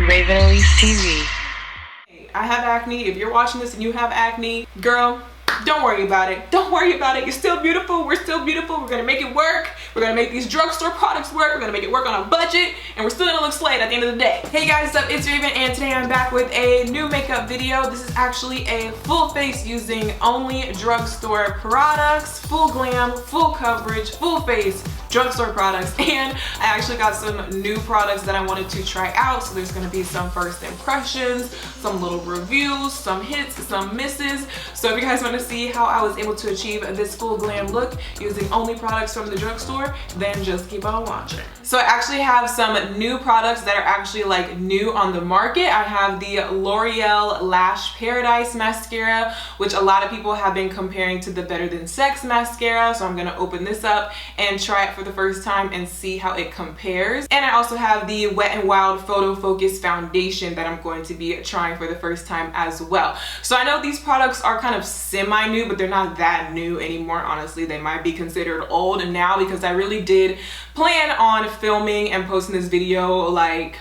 ELYSE TV. I have acne. If you're watching this and you have acne, girl, don't worry about it. Don't worry about it. You're still beautiful. We're still beautiful. We're gonna make it work. We're gonna make these drugstore products work. We're gonna make it work on a budget, and we're still gonna look slayed at the end of the day. Hey guys, what's up? It's Raven, and today I'm back with a new makeup video. This is actually a full face using only drugstore products, full glam, full coverage, full face drugstore products, and I actually got some new products that I wanted to try out. So there's gonna be some first impressions, some little reviews, some hits, some misses. So if you guys want to see how I was able to achieve this full glam look using only products from the drugstore, then just keep on watching. So I actually have some new products that are actually like new on the market. I have the L'Oreal Lash Paradise mascara, which a lot of people have been comparing to the Better Than Sex mascara. So I'm gonna open this up and try it for the first time and see how it compares. And I also have the Wet n Wild Photo Focus foundation that I'm going to be trying for the first time as well. So I know these products are kind of semi-new, but they're not that new anymore. Honestly, they might be considered old now because I really did plan on filming and posting this video like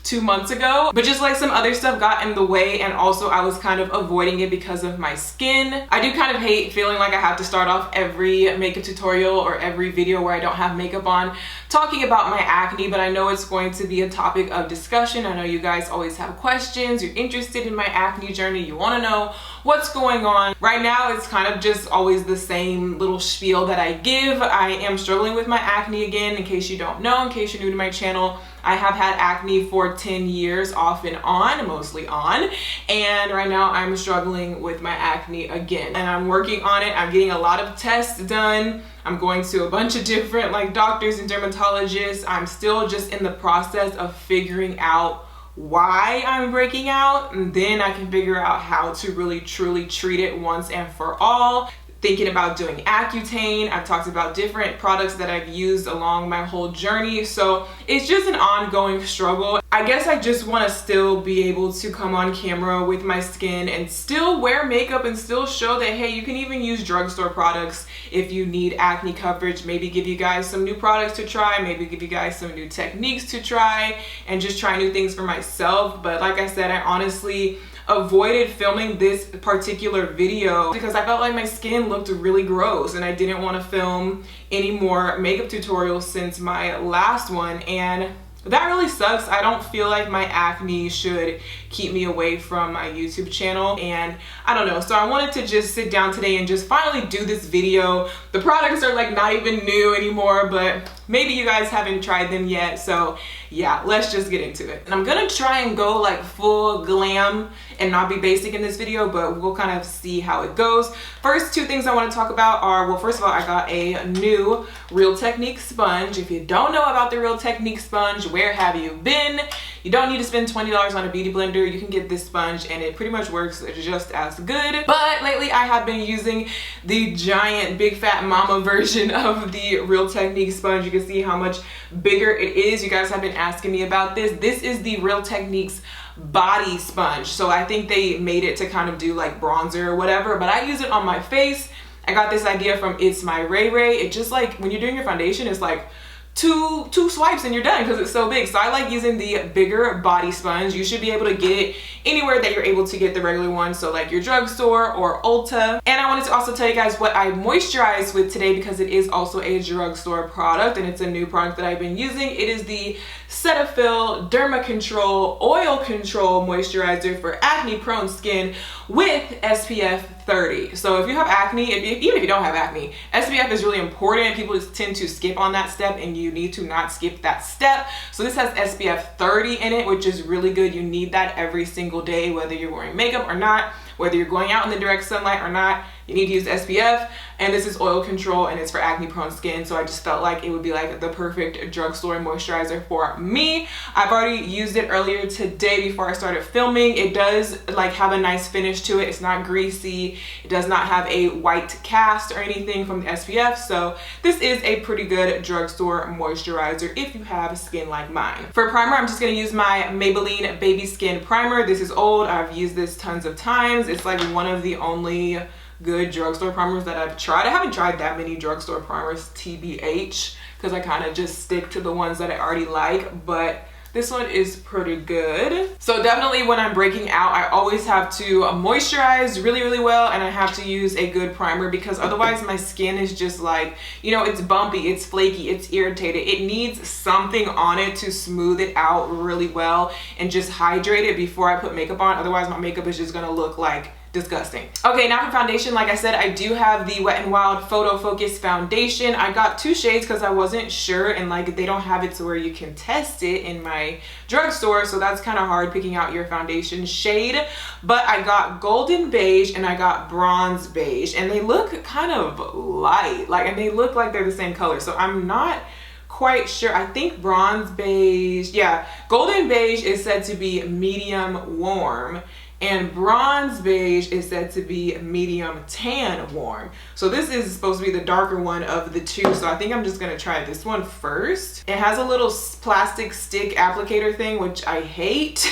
2 months ago, but just like some other stuff got in the way, and also I was kind of avoiding it because of my skin. I do kind of hate feeling like I have to start off every makeup tutorial or every video where I don't have makeup on talking about my acne, but I know it's going to be a topic of discussion. I know you guys always have questions, you're interested in my acne journey, you want to know what's going on. Right now it's kind of just always the same little spiel that I give. I am struggling with my acne again. In case you don't know, in case you're new to my channel, I have had acne for 10 years off and on, mostly on, and right now I'm struggling with my acne again, and I'm working on it. I'm getting a lot of tests done. I'm going to a bunch of different like doctors and dermatologists. I'm still just in the process of figuring out why I'm breaking out, and then I can figure out how to really truly treat it once and for all. Thinking about doing Accutane. I've talked about different products that I've used along my whole journey. So it's just an ongoing struggle. I guess I just want to still be able to come on camera with my skin and still wear makeup and still show that, hey, you can even use drugstore products if you need acne coverage. Maybe give you guys some new products to try, maybe give you guys some new techniques to try, and just try new things for myself. But like I said, I honestly avoided filming this particular video because I felt like my skin looked really gross and I didn't want to film any more makeup tutorials since my last one, and that really sucks. I don't feel like my acne should keep me away from my YouTube channel, and I don't know. So I wanted to just sit down today and just finally do this video. The products are like not even new anymore, but maybe you guys haven't tried them yet. So yeah, let's just get into it. And I'm gonna try and go like full glam and not be basic in this video, but we'll kind of see how it goes. First two things I want to talk about are, well, first of all, I got a new Real Technique sponge. If you don't know about the Real Technique sponge, where have you been? You don't need to spend $20 on a beauty blender. You can get this sponge and it pretty much works just as good. But lately I have been using the giant big fat mama version of the Real Technique sponge. You can see how much bigger it is. You guys have been asking me about this. This is the Real Technique's body sponge. So I think they made it to kind of do like bronzer or whatever, but I use it on my face. I got this idea from It's My Ray Ray. It just like when you're doing your foundation, it's like two swipes and you're done because it's so big. So I like using the bigger body sponge. You should be able to get it anywhere that you're able to get the regular one, so like your drugstore or Ulta. And I wanted to also tell you guys what I moisturize with today because it is also a drugstore product and it's a new product that I've been using. It is the Cetaphil Derma Control Oil Control Moisturizer for acne prone skin with SPF 30. So if you have acne, even if you don't have acne, SPF is really important. People just tend to skip on that step, and you need to not skip that step. So this has SPF 30 in it, which is really good. You need that every single day, whether you're wearing makeup or not, whether you're going out in the direct sunlight or not, you need to use SPF. And this is oil control and it's for acne prone skin. So I just felt like it would be like the perfect drugstore moisturizer for me. I've already used it earlier today before I started filming. It does like have a nice finish to it. It's not greasy. It does not have a white cast or anything from the SPF. So this is a pretty good drugstore moisturizer if you have skin like mine. For primer, I'm just gonna use my Maybelline Baby Skin Primer. This is old. I've used this tons of times. It's like one of the only good drugstore primers that I've tried. I haven't tried that many drugstore primers, TBH, because I kind of just stick to the ones that I already like, but This one is pretty good. So definitely when I'm breaking out, I always have to moisturize really, really well, and I have to use a good primer because otherwise my skin is just like, you know, it's bumpy, it's flaky, it's irritated. It needs something on it to smooth it out really well and just hydrate it before I put makeup on. Otherwise my makeup is just gonna look like disgusting. Okay, now for foundation, like I said, I do have the Wet n Wild Photo Focus foundation. I got 2 shades because I wasn't sure, and like they don't have it to where you can test it in my drugstore, so that's kind of hard picking out your foundation shade. But I got golden beige and I got bronze beige, and they look kind of light, like, and they look like they're the same color, so I'm not quite sure. I think bronze beige, yeah, golden beige is said to be medium warm, and bronze beige is said to be medium tan warm. So this is supposed to be the darker one of the 2. So I think I'm just gonna try this one first. It has a little plastic stick applicator thing, which I hate.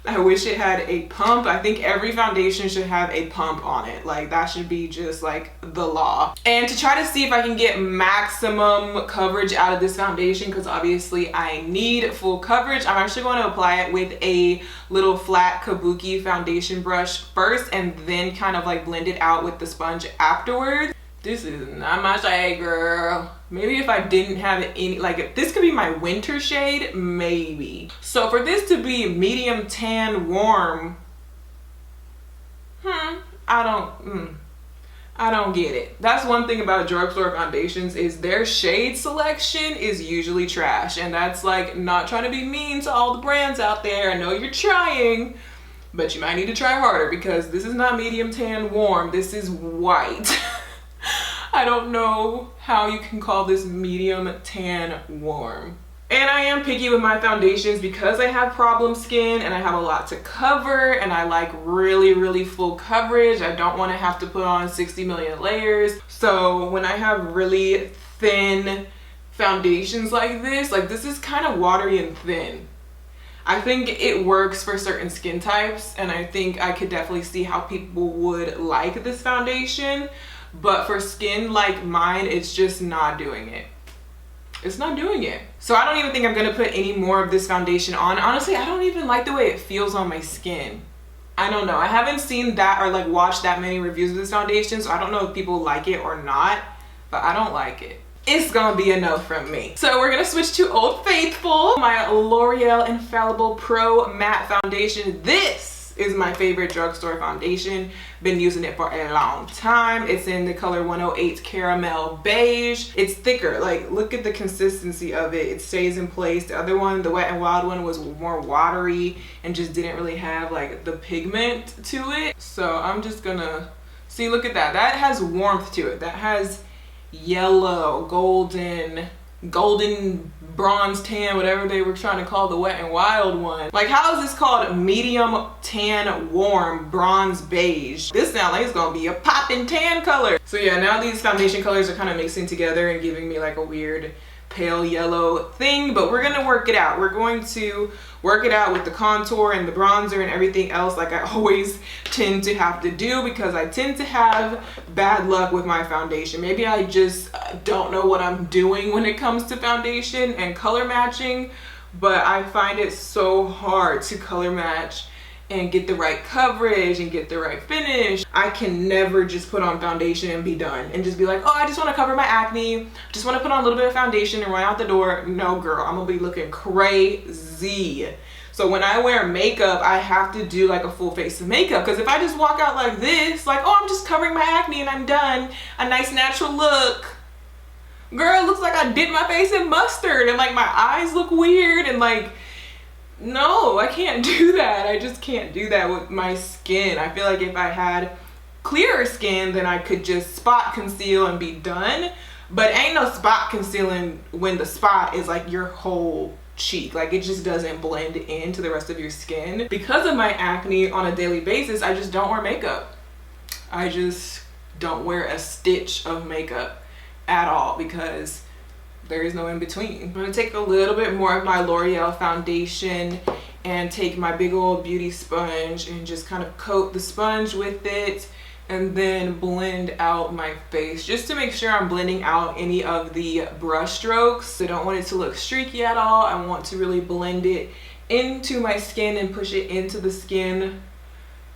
I wish it had a pump. I think every foundation should have a pump on it. Like that should be just like the law. And to try to see if I can get maximum coverage out of this foundation, because obviously I need full coverage, I'm actually going to apply it with a little flat kabuki foundation brush first and then kind of like blend it out with the sponge afterwards. This is not my shade, girl. Maybe if I didn't have any, like if this could be my winter shade, maybe. So for this to be medium tan warm, I don't get it. That's one thing about drugstore foundations is their shade selection is usually trash. And that's like not trying to be mean to all the brands out there. I know you're trying, but you might need to try harder because this is not medium tan warm. This is white. I don't know how you can call this medium tan warm. And I am picky with my foundations because I have problem skin and I have a lot to cover and I like really, really full coverage. I don't want to have to put on 60 million layers. So when I have really thin foundations like this is kind of watery and thin. I think it works for certain skin types, and I think I could definitely see how people would like this foundation. But for skin like mine, it's just not doing it. It's not doing it. So I don't even think I'm gonna put any more of this foundation on. Honestly, I don't even like the way it feels on my skin. I don't know. I haven't seen that or like watched that many reviews of this foundation, so I don't know if people like it or not, but I don't like it. It's gonna be a no from me. So we're gonna switch to Old Faithful, my L'Oreal Infallible Pro Matte Foundation. This is my favorite drugstore foundation. Been using it for a long time. It's in the color 108 Caramel Beige. It's thicker. Like, look at the consistency of it. It stays in place. The other one, the Wet n Wild one, was more watery and just didn't really have like the pigment to it. So I'm just gonna see, look at that. That has warmth to it. That has yellow, golden bronze tan, whatever they were trying to call the Wet n Wild one. Like, how is this called medium tan warm bronze beige? This sounds like it's gonna be a poppin' tan color. So yeah, now these foundation colors are kind of mixing together and giving me like a weird pale yellow thing, but we're gonna work it out. We're going to work it out with the contour and the bronzer and everything else, like I always tend to have to do, because I tend to have bad luck with my foundation. Maybe I just don't know what I'm doing when it comes to foundation and color matching, but I find it so hard to color match and get the right coverage and get the right finish. I can never just put on foundation and be done and just be like, oh, I just want to cover my acne, just want to put on a little bit of foundation and run out the door. No, girl, I'm gonna be looking crazy. So when I wear makeup, I have to do like a full face of makeup, because if I just walk out like this, like, oh, I'm just covering my acne and I'm done, a nice natural look, girl, it looks like I dipped my face in mustard and like my eyes look weird and like, no, I can't do that. I just can't do that with my skin. I feel like if I had clearer skin, then I could just spot conceal and be done. But ain't no spot concealing when the spot is like your whole cheek. Like, it just doesn't blend into the rest of your skin. Because of my acne on a daily basis, I just don't wear makeup. I just don't wear a stitch of makeup at all, because there is no in between. I'm gonna take a little bit more of my L'Oreal foundation and take my big old beauty sponge and just kind of coat the sponge with it and then blend out my face just to make sure I'm blending out any of the brush strokes. I don't want it to look streaky at all. I want to really blend it into my skin and push it into the skin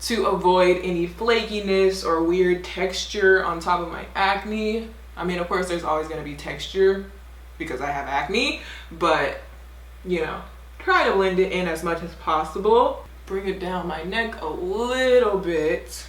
to avoid any flakiness or weird texture on top of my acne. I mean, of course, there's always going to be texture because I have acne, but you know, try to blend it in as much as possible. Bring it down my neck a little bit.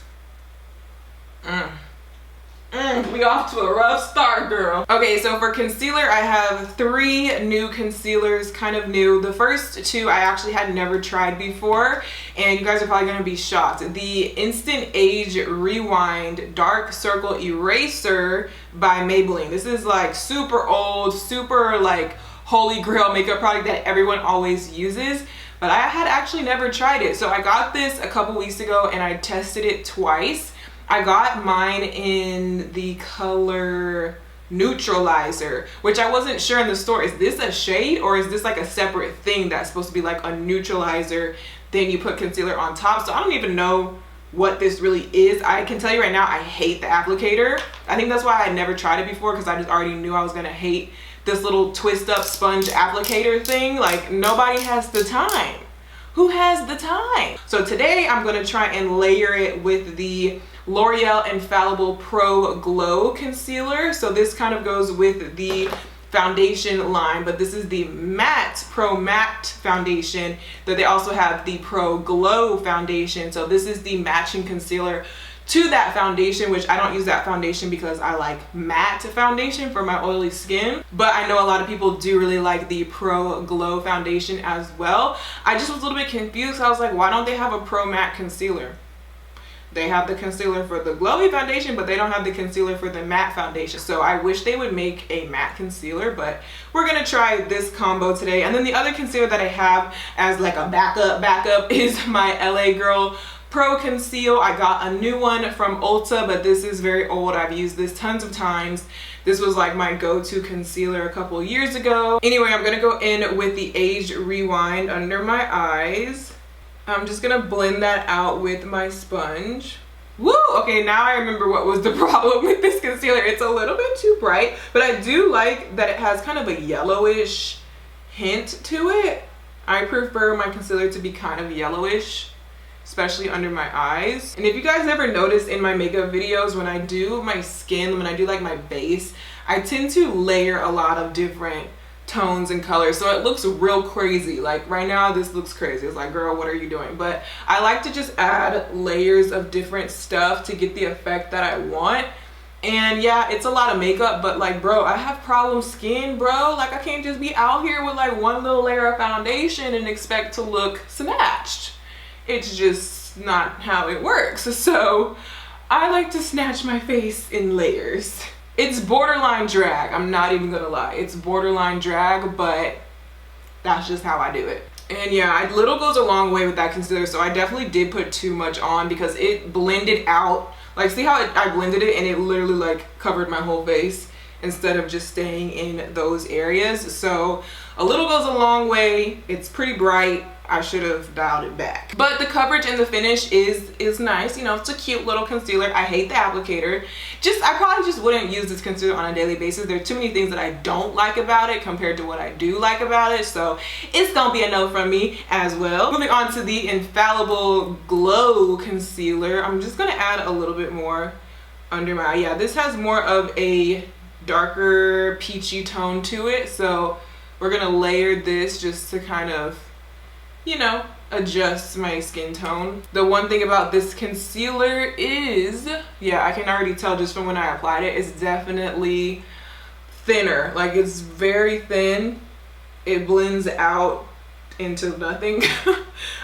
We off to a rough start, girl. Okay, so for concealer, I have 3 new concealers, kind of new. The first 2 I actually had never tried before, and you guys are probably gonna be shocked. The Instant Age Rewind Dark Circle Eraser by Maybelline. This is like super old, super like holy grail makeup product that everyone always uses, but I had actually never tried it. So I got this a couple weeks ago and I tested it twice. I got mine in the color Neutralizer, which I wasn't sure in the store. Is this a shade or is this like a separate thing that's supposed to be like a neutralizer, then you put concealer on top? So I don't even know what this really is. I can tell you right now, I hate the applicator. I think that's why I never tried it before, because I just already knew I was gonna hate this little twist up sponge applicator thing. Like, nobody has the time. Who has the time? So today I'm gonna try and layer it with the L'Oreal Infallible Pro Glow Concealer. So this kind of goes with the foundation line, but this is the matte Pro Matte foundation. That they also have the Pro Glow foundation. So this is the matching concealer to that foundation, which I don't use that foundation because I like matte foundation for my oily skin, but I know a lot of people do really like the Pro Glow foundation as well. I just was a little bit confused. I was like, why don't they have a Pro Matte concealer? They have the concealer for the glowy foundation, but they don't have the concealer for the matte foundation. So I wish they would make a matte concealer, but we're gonna try this combo today. And then the other concealer that I have as like a backup is my LA Girl Pro Conceal. I got a new one from Ulta, but this is very old. I've used this tons of times. This was like my go-to concealer a couple years ago. Anyway, I'm gonna go in with the Age Rewind under my eyes. I'm just gonna blend that out with my sponge. Woo! Okay, now I remember what was the problem with this concealer. It's a little bit too bright, but I do like that it has kind of a yellowish hint to it. I prefer my concealer to be kind of yellowish, especially under my eyes. And if you guys ever notice in my makeup videos, when I do my skin, when I do like my base, I tend to layer a lot of different tones and colors, so it looks real crazy. Like right now this looks crazy. It's like, girl, what are you doing? But I like to just add layers of different stuff to get the effect that I want. And yeah, it's a lot of makeup, but like, bro, I have problem skin, bro. Like, I can't just be out here with like one little layer of foundation and expect to look snatched. It's just not how it works. So I like to snatch my face in layers. It's borderline drag, I'm not even gonna lie. It's borderline drag, but that's just how I do it. And yeah, little goes a long way with that concealer, so I definitely did put too much on because it blended out. Like, see how I blended it and it literally like covered my whole face instead of just staying in those areas. So a little goes a long way. It's pretty bright. I should have dialed it back. But the coverage and the finish is nice. You know, it's a cute little concealer. I hate the applicator. I probably just wouldn't use this concealer on a daily basis. There are too many things that I don't like about it compared to what I do like about it. So it's gonna be a no from me as well. Moving on to the Infallible Glow Concealer. I'm just gonna add a little bit more under my eye. Yeah, this has more of a darker peachy tone to it. So we're gonna layer this just to kind of, you know, adjust my skin tone. The one thing about this concealer is, yeah, I can already tell just from when I applied it, it's definitely thinner. Like, it's very thin. It blends out into nothing.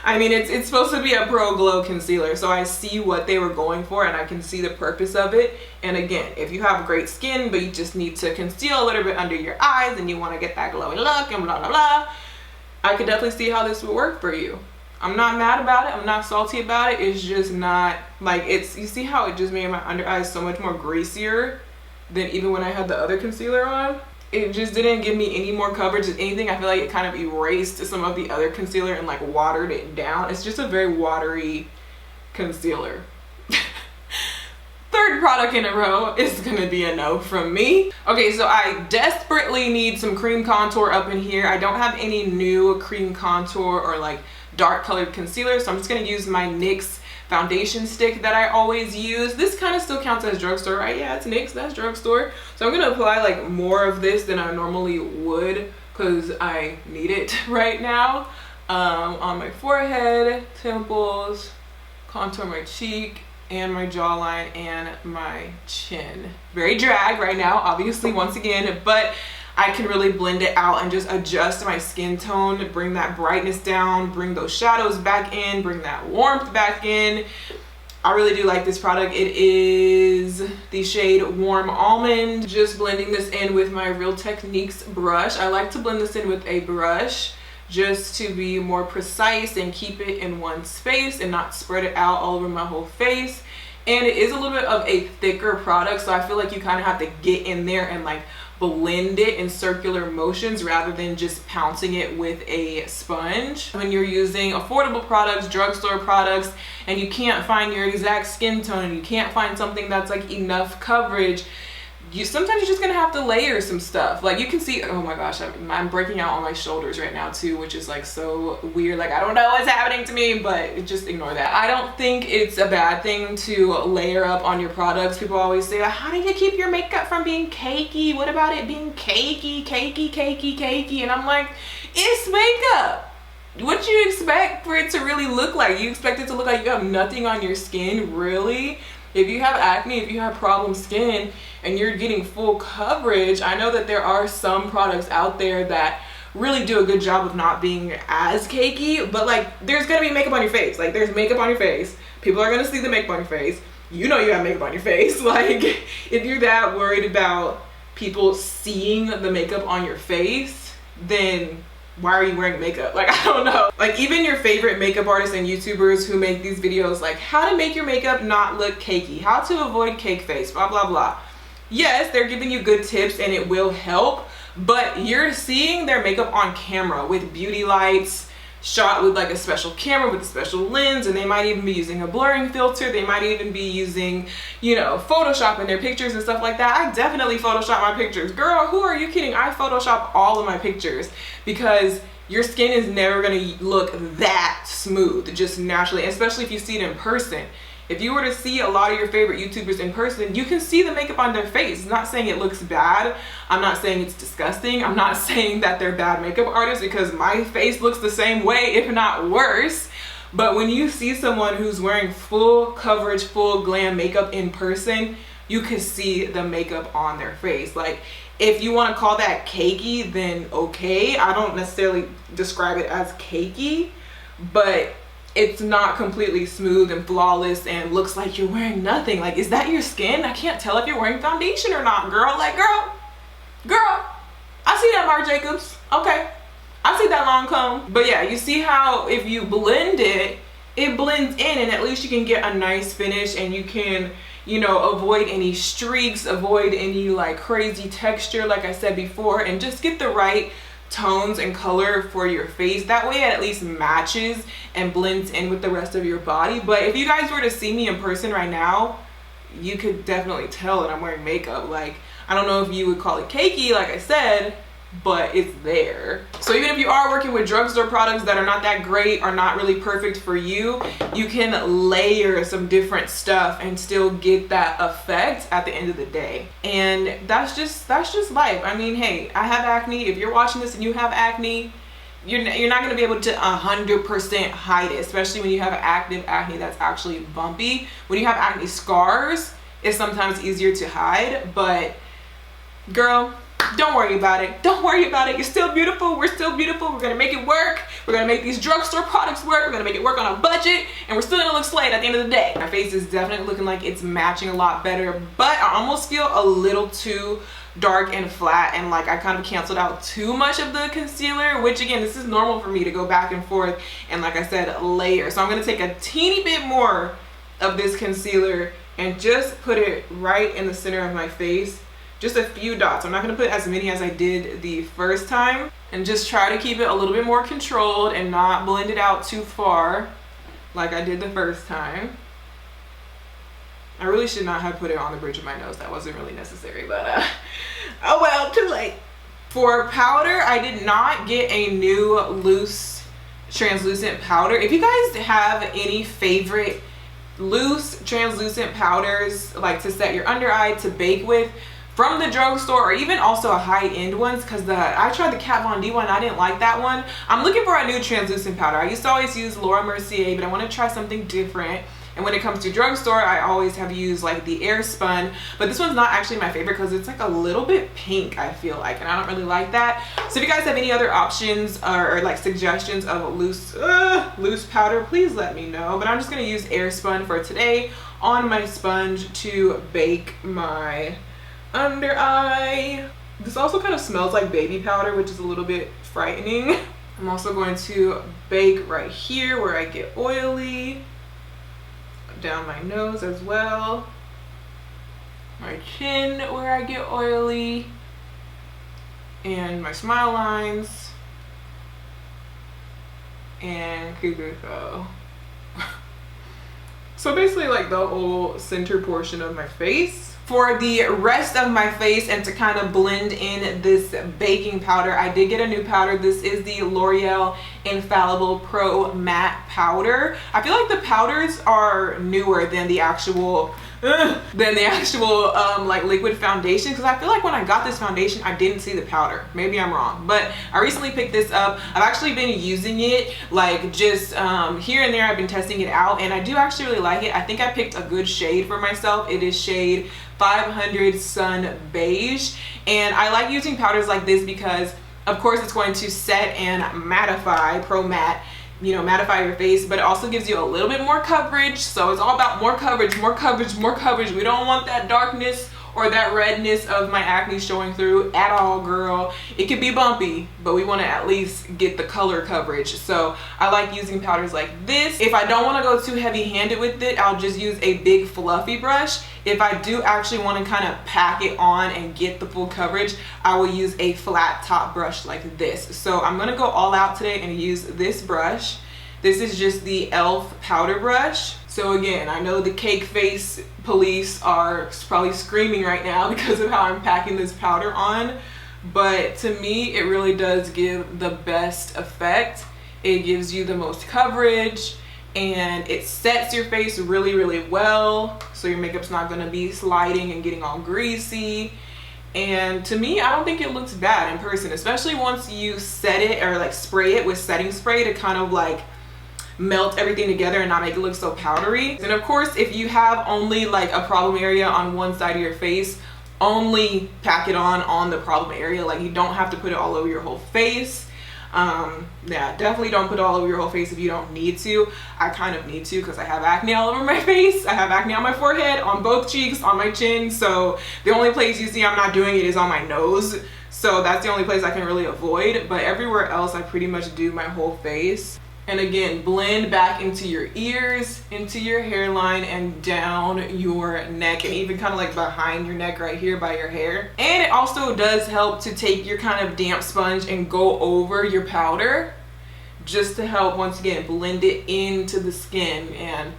I mean, it's supposed to be a Pro Glow concealer, so I see what they were going for and I can see the purpose of it. And again, if you have great skin but you just need to conceal a little bit under your eyes and you want to get that glowy look and blah blah blah, I could definitely see how this would work for you. I'm not mad about it. I'm not salty about it. It's just not like, you see how it just made my under eyes so much more greasier than even when I had the other concealer on. It just didn't give me any more coverage. If anything, I feel like it kind of erased some of the other concealer and like watered it down. It's just a very watery concealer. third product in a row is gonna be a no from me. Okay, so I desperately need some cream contour up in here. I don't have any new cream contour or like dark colored concealer, so I'm just gonna use my NYX foundation stick that I always use. This kind of still counts as drugstore, right? Yeah, it's NYX, that's drugstore. So I'm gonna apply like more of this than I normally would because I need it right now. On my forehead, temples, contour my cheek, and my jawline and my chin. Very drag right now, obviously, once again, but I can really blend it out and just adjust my skin tone, bring that brightness down, bring those shadows back in, bring that warmth back in. I really do like this product. It is the shade Warm Almond. Just blending this in with my Real Techniques brush. I like to blend this in with a brush just to be more precise and keep it in one space and not spread it out all over my whole face. And it is a little bit of a thicker product, so I feel like you kind of have to get in there and like blend it in circular motions rather than just pouncing it with a sponge. When you're using affordable products, drugstore products, and you can't find your exact skin tone and you can't find something that's like enough coverage, sometimes you're just gonna have to layer some stuff. Like you can see, oh my gosh, I'm breaking out on my shoulders right now too, which is like so weird. Like I don't know what's happening to me, but just ignore that. I don't think it's a bad thing to layer up on your products. People always say, how do you keep your makeup from being cakey? What about it being cakey, cakey, cakey, cakey? And I'm like, it's makeup. What do you expect for it to really look like? You expect it to look like you have nothing on your skin? Really? If you have acne, if you have problem skin and you're getting full coverage, I know that there are some products out there that really do a good job of not being as cakey, but like there's gonna be makeup on your face. Like there's makeup on your face. People are gonna see the makeup on your face. You know you have makeup on your face. Like if you're that worried about people seeing the makeup on your face, then why are you wearing makeup? Like, I don't know. Like even your favorite makeup artists and YouTubers who make these videos like how to make your makeup not look cakey, how to avoid cake face, blah, blah, blah. Yes, they're giving you good tips and it will help, but you're seeing their makeup on camera with beauty lights, shot with like a special camera with a special lens, and they might even be using a blurring filter. They might even be using, you know, Photoshop in their pictures and stuff like that. I definitely Photoshop my pictures. Girl, who are you kidding? I Photoshop all of my pictures because your skin is never gonna look that smooth just naturally, especially if you see it in person. If you were to see a lot of your favorite YouTubers in person, you can see the makeup on their face. I'm not saying it looks bad. I'm not saying it's disgusting. I'm not saying that they're bad makeup artists because my face looks the same way, if not worse. But when you see someone who's wearing full coverage, full glam makeup in person, you can see the makeup on their face. Like, if you want to call that cakey, then okay. I don't necessarily describe it as cakey, but it's not completely smooth and flawless and looks like you're wearing nothing. Like, is that your skin? I can't tell if you're wearing foundation or not, girl. Like, girl, I see that Marc Jacobs. Okay, I see that long comb. But yeah, you see how if you blend it, it blends in and at least you can get a nice finish and you can, you know, avoid any streaks, avoid any like crazy texture like I said before, and just get the right tones and color for your face. That way it at least matches and blends in with the rest of your body. But if you guys were to see me in person right now, you could definitely tell that I'm wearing makeup. Like, I don't know if you would call it cakey, like I said, but it's there. So even if you are working with drugstore products that are not that great or not really perfect for you, you can layer some different stuff and still get that effect at the end of the day. And that's just life. I mean, hey, I have acne. If you're watching this and you have acne, you're not going to be able to 100% hide it, especially when you have active acne that's actually bumpy. When you have acne scars, it's sometimes easier to hide, but girl, don't worry about it. Don't worry about it. You're still beautiful. We're still beautiful. We're going to make it work. We're going to make these drugstore products work. We're going to make it work on a budget, and we're still going to look slayed at the end of the day. My face is definitely looking like it's matching a lot better, but I almost feel a little too dark and flat, and like I kind of canceled out too much of the concealer, which again, this is normal for me to go back and forth and, like I said, layer. So I'm going to take a teeny bit more of this concealer and just put it right in the center of my face. Just a few dots. I'm not going to put as many as I did the first time, and just try to keep it a little bit more controlled and not blend it out too far like I did the first time. I really should not have put it on the bridge of my nose. That wasn't really necessary, but oh well, too late. For powder, I did not get a new loose translucent powder. If you guys have any favorite loose translucent powders, like to set your under eye, to bake with, from the drugstore, or even also a high-end ones, because I tried the Kat Von D one, I didn't like that one. I'm looking for a new translucent powder. I used to always use Laura Mercier, but I want to try something different. And when it comes to drugstore, I always have used like the Air Spun, but this one's not actually my favorite because it's like a little bit pink, I feel like, and I don't really like that. So if you guys have any other options or like suggestions of loose powder, please let me know. But I'm just gonna use Air Spun for today on my sponge to bake my under eye. This also kind of smells like baby powder, which is a little bit frightening. I'm also going to bake right here where I get oily, down my nose as well, my chin where I get oily, and my smile lines, and so basically like the whole center portion of my face. For the rest of my face and to kind of blend in this baking powder, I did get a new powder. This is the L'Oreal Infallible Pro Matte Powder. I feel like the powders are newer than the actual like liquid foundation, because I feel like when I got this foundation I didn't see the powder. Maybe I'm wrong, but I recently picked this up. I've actually been using it like just here and there. I've been testing it out and I do actually really like it. I think I picked a good shade for myself. It is shade 500 Sun Beige, and I like using powders like this because of course it's going to set and mattify, pro matte, you know, mattify your face, but it also gives you a little bit more coverage. So it's all about more coverage, more coverage, more coverage. We don't want that darkness or that redness of my acne showing through at all, girl. It could be bumpy, but we want to at least get the color coverage. So I like using powders like this. If I don't want to go too heavy-handed with it, I'll just use a big fluffy brush. If I do actually want to kind of pack it on and get the full coverage, I will use a flat top brush like this. So I'm going to go all out today and use this brush. This is just the e.l.f. powder brush. So again, I know the cake face police are probably screaming right now because of how I'm packing this powder on, but to me it really does give the best effect. It gives you the most coverage and it sets your face really, really well, so your makeup's not going to be sliding and getting all greasy. And to me, I don't think it looks bad in person, especially once you set it or like spray it with setting spray to kind of like melt everything together and not make it look so powdery. And of course, if you have only like a problem area on one side of your face, only pack it on the problem area. Like you don't have to put it all over your whole face. Yeah, definitely don't put it all over your whole face if you don't need to. I kind of need to because I have acne all over my face. I have acne on my forehead, on both cheeks, on my chin. So the only place you see I'm not doing it is on my nose. So that's the only place I can really avoid. But everywhere else, I pretty much do my whole face. And again, blend back into your ears, into your hairline, and down your neck, and even kind of like behind your neck right here by your hair. And it also does help to take your kind of damp sponge and go over your powder, just to help, once again, blend it into the skin and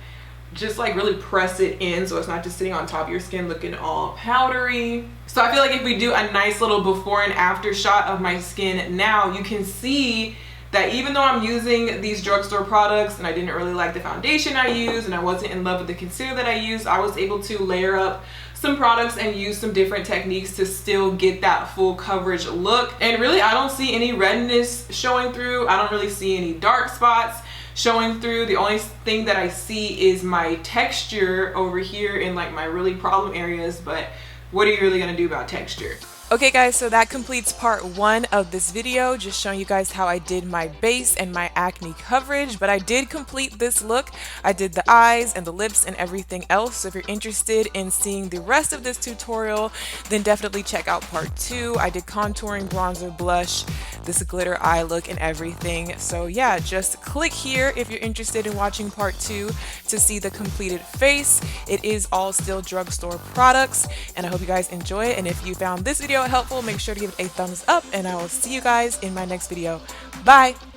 just like really press it in so it's not just sitting on top of your skin looking all powdery. So I feel like if we do a nice little before and after shot of my skin now, you can see that even though I'm using these drugstore products and I didn't really like the foundation I used and I wasn't in love with the concealer that I used, I was able to layer up some products and use some different techniques to still get that full coverage look. And really, I don't see any redness showing through. I don't really see any dark spots showing through. The only thing that I see is my texture over here in like my really problem areas, but what are you really gonna do about texture? Okay guys, so that completes part 1 of this video, just showing you guys how I did my base and my acne coverage. But I did complete this look. I did the eyes and the lips and everything else. So if you're interested in seeing the rest of this tutorial, then definitely check out part 2. I did contouring, bronzer, blush, this glitter eye look and everything. So yeah, just click here if you're interested in watching part 2 to see the completed face. It is all still drugstore products, and I hope you guys enjoy it. And if you found this video helpful, make sure to give it a thumbs up, and I will see you guys in my next video. Bye!